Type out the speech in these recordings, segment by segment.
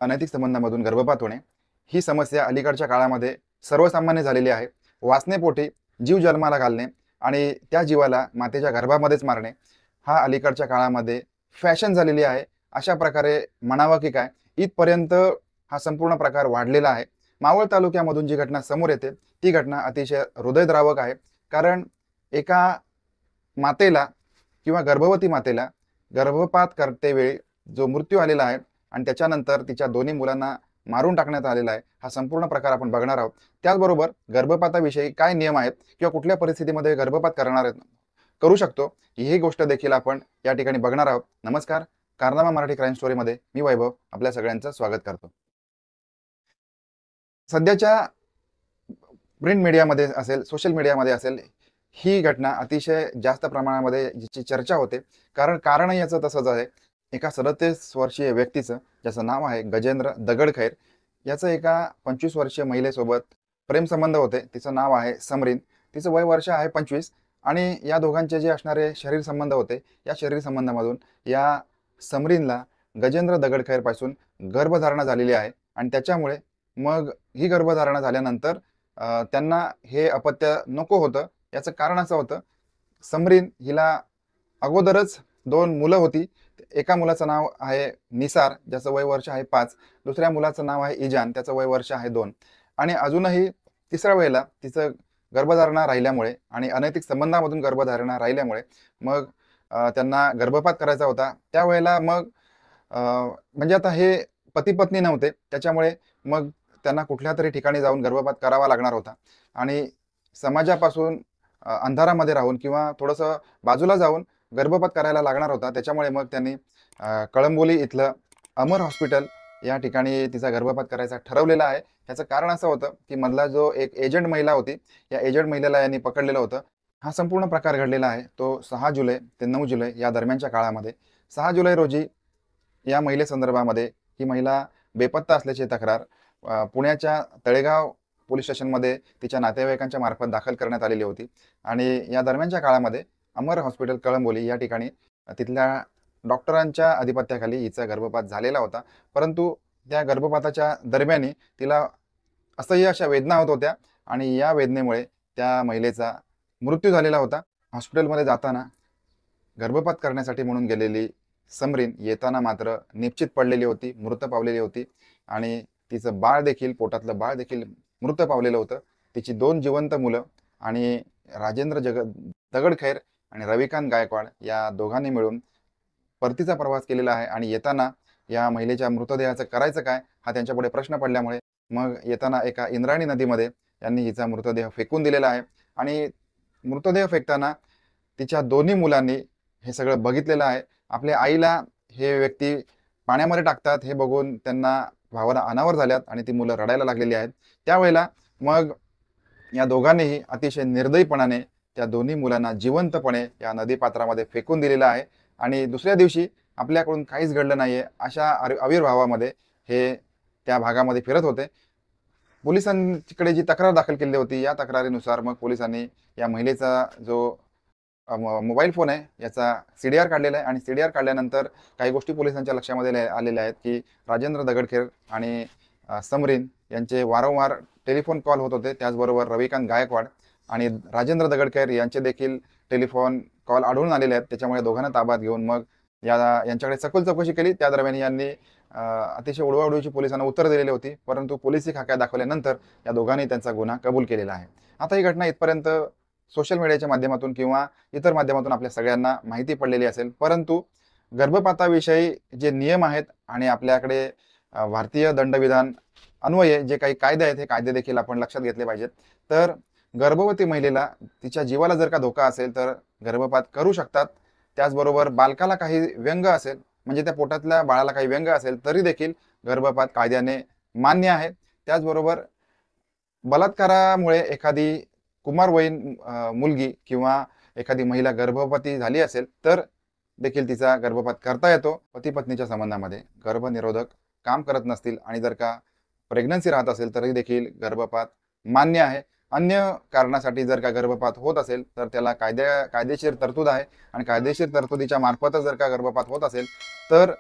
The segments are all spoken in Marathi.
अनैतिक संबंधामधून गर्भपात होणे ही समस्या अलीकडच्या काळामध्ये सर्वसामान्य झालेली आहे. वासनेपोटी जीव जन्माला घालणे आणि त्या जीवाला मातेच्या गर्भामध्येच मारणे हा अलीकडच्या काळामध्ये फॅशन झालेली आहे, अशा प्रकारे म्हणावं की काय, इथपर्यंत हा संपूर्ण प्रकार वाढलेला आहे. मावळ तालुक्यामधून जी घटना समोर येते ती घटना अतिशय हृदयद्रावक आहे. कारण एका मातेला किंवा गर्भवती मातेला गर्भपात करतेवेळी जो मृत्यू आलेला आहे आणि त्याच्यानंतर तिच्या दोन्ही मुलांना मारून टाकण्यात आलेला आहे, हा संपूर्ण प्रकार आपण बघणार आहोत. त्याचबरोबर गर्भपाताविषयी काय नियम आहेत किंवा कुठल्या परिस्थितीमध्ये गर्भपात करू शकतो ही गोष्ट देखील आपण या ठिकाणी बघणार आहोत. नमस्कार, कारनामा मराठी क्राईम स्टोरीमध्ये मी वैभव आपल्या सगळ्यांचं स्वागत करतो. सध्याच्या प्रिंट मीडियामध्ये असेल, सोशल मीडियामध्ये असेल, ही घटना अतिशय जास्त प्रमाणामध्ये जिची चर्चा होते. कारण याचं तसंच आहे. एका 37 वर्षीय व्यक्तीचं, ज्याचं नाव आहे गजेंद्र दगडखैर, याचं एका 25 वर्षीय महिलेसोबत प्रेमसंबंध होते. तिचं नाव आहे समरीन. तिचं वय वर्ष आहे 25 आणि या दोघांचे जे असणारे शरीर संबंध होते, या शरीर संबंधामधून या समरीनला गजेंद्र दगडखैरपासून गर्भधारणा झालेली आहे. आणि त्याच्यामुळे मग ही गर्भधारणा झाल्यानंतर त्यांना हे अपत्य नको होतं. याचं कारण असं होतं, समरीन हिला अगोदरच 2 मुलं होती. एका मुलाचं नाव आहे निसार, ज्याचं वय वर्ष आहे 5. दुसऱ्या मुलाचं नाव आहे इजान, त्याचं वय वर्ष आहे 2. आणि अजूनही तिसऱ्या वेळेला तिचं गर्भधारणा राहिल्यामुळे आणि अनैतिक संबंधामधून गर्भधारणा राहिल्यामुळे मग त्यांना गर्भपात करायचा होता. त्यावेळेला मग म्हणजे आता हे पती पत्नी नव्हते, त्याच्यामुळे मग त्यांना कुठल्या तरी ठिकाणी जाऊन गर्भपात करावा लागणार होता आणि समाजापासून अंधारामध्ये राहून किंवा थोडंसं बाजूला जाऊन गर्भपात करायला लागणार होता. त्याच्यामुळे मग त्यांनी कळंबोली इथलं अमर हॉस्पिटल या ठिकाणी तिचा गर्भपात करायचा ठरवलेला आहे. याचं कारण असं होतं की मधला जो एक एजंट महिला होती, या एजंट महिलेला यांनी पकडलेलं होतं. हा संपूर्ण प्रकार घडलेला आहे तो 6 जुलै ते 9 जुलै या दरम्यानच्या काळामध्ये. 6 जुलै रोजी या महिलेसंदर्भामध्ये ही महिला बेपत्ता असल्याची तक्रार पुण्याच्या तळेगाव पोलीस स्टेशनमध्ये तिच्या नातेवाईकांच्या मार्फत दाखल करण्यात आलेली होती. आणि या दरम्यानच्या काळामध्ये अमर हॉस्पिटल कळंबोली या ठिकाणी तिथल्या डॉक्टरांच्या आधिपत्याखाली हिचा गर्भपात झालेला होता. परंतु त्या गर्भपाताच्या दरम्यान तिला असह्य अशा वेदना होत होत्या आणि या वेदनेमुळे त्या महिलेचा मृत्यू झालेला होता. हॉस्पिटलमध्ये जाताना गर्भपात करण्यासाठी म्हणून गेलेली समरीन येताना मात्र निश्चित पडलेली होती, मृत पावलेली होती आणि तिचं बाळ देखील, पोटातलं बाळ देखील मृत पावलेलं होतं. तिची 2 जिवंत मुलं आणि राजेंद्र दगडखैर आणि रविकांत गायकवाड या दोघांनी मिळून परतीचा प्रवास केलेला आहे. आणि येताना या महिलेच्या मृतदेहाचं करायचं काय हा त्यांच्यापुढे प्रश्न पडल्यामुळे मग येताना एका इंद्रायणी नदीमध्ये यांनी हिचा मृतदेह फेकून दिलेला आहे. आणि मृतदेह फेकताना तिच्या दोन्ही मुलांनी हे सगळं बघितलेलं आहे. आपल्या आईला हे व्यक्ती पाण्यामध्ये टाकतात हे बघून त्यांना भावना अनावर झाल्यात आणि ती मुलं रडायला लागलेली आहेत. त्यावेळेला मग या दोघांनीही अतिशय निर्दयीपणाने त्या दोन्ही मुलांना जिवंतपणे या नदीपात्रामध्ये फेकून दिलेलं आहे. आणि दुसऱ्या दिवशी आपल्याकडून काहीच घडलं नाहीये अशा आविर्भावामध्ये हे त्या भागामध्ये फिरत होते. पोलिसांकडे जी तक्रार दाखल केली होती, या तक्रारीनुसार मग पोलिसांनी या महिलेचा जो मोबाईल फोन आहे याचा CDR काढलेला आहे. आणि CDR काढल्यानंतर काही गोष्टी पोलिसांच्या लक्षामध्ये आलेल्या आहेत की राजेंद्र दगडखैर आणि समरीन यांचे वारंवार टेलिफोन कॉल होत होते. त्याचबरोबर रविकांत गायकवाड आणि राजेंद्र दगडखैर यांचे देखील टेलिफोन कॉल आढळून आलेले आहेत. त्याच्यामुळे दोघांना ताब्यात घेऊन मग यांच्याकडे सखोल चौकशी केली. त्या दरम्यान यांनी अतिशय उडवाउडवीची पोलिसांना उत्तर दिलेली होती. परंतु पोलिसी खाक्या दाखवल्यानंतर या दोघांनी त्यांचा गुन्हा कबूल केलेला आहे. आता ही घटना इथपर्यंत सोशल मीडियाच्या माध्यमातून किंवा इतर माध्यमातून आपल्या सगळ्यांना माहिती पडलेली असेल. परंतु गर्भपाताविषयी जे नियम आहेत आणि आपल्याकडे भारतीय दंडविधान अन्वये जे काही कायदे आहेत, हे कायदे देखील आपण लक्षात घेतले पाहिजेत. तर गर्भवती महिलेला तिच्या जीवाला जर का धोका असेल तर गर्भपात करू शकतात. त्याचबरोबर बालकाला काही व्यंग असेल, म्हणजे त्या पोटातल्या बाळाला काही व्यंग असेल तरी देखील गर्भपात कायद्याने मान्य आहे. त्याचबरोबर बलात्कारामुळे एखादी कुमारवयीन मुलगी किंवा एखादी महिला गर्भवती झाली असेल तर देखील तिचा गर्भपात करता येतो. पती पत्नीच्या संबंधामध्ये गर्भनिरोधक काम करत नसतील आणि जर का प्रेग्नन्सी राहत असेल तरी देखील गर्भपात मान्य आहे. अन्य कारणासाठी जर का गर्भपात होत असेल तर त्याला कायदेशीर तरतूद आहे आणि कायदेशीर तरतुदीच्या मार्फतच जर का गर्भपात होत असेल तर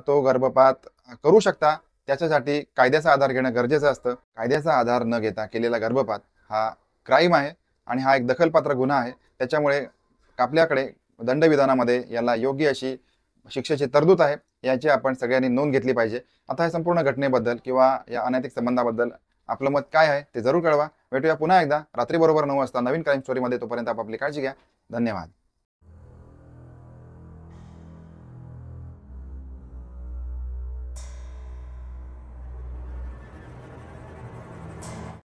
तो गर्भपात करू शकता. त्याच्यासाठी कायद्याचा आधार घेणं गरजेचं असतं. कायद्याचा आधार न घेता केलेला गर्भपात हा क्राईम आहे आणि हा एक दखलपात्र गुन्हा आहे. त्याच्यामुळे आपल्याकडे दंडविधानामध्ये याला योग्य अशी शिक्षेची तरतूद आहे. याची आपण सगळ्यांनी नोंद घेतली पाहिजे. आता या संपूर्ण घटनेबद्दल किंवा या अनैतिक संबंधाबद्दल आपलं मत काय आहे ते जरूर कळवा. भेटूया पुन्हा एकदा रात्री बरोबर 9 वाजता नवीन क्राईम स्टोरीमध्ये. तोपर्यंत आपापली काळजी घ्या. धन्यवाद.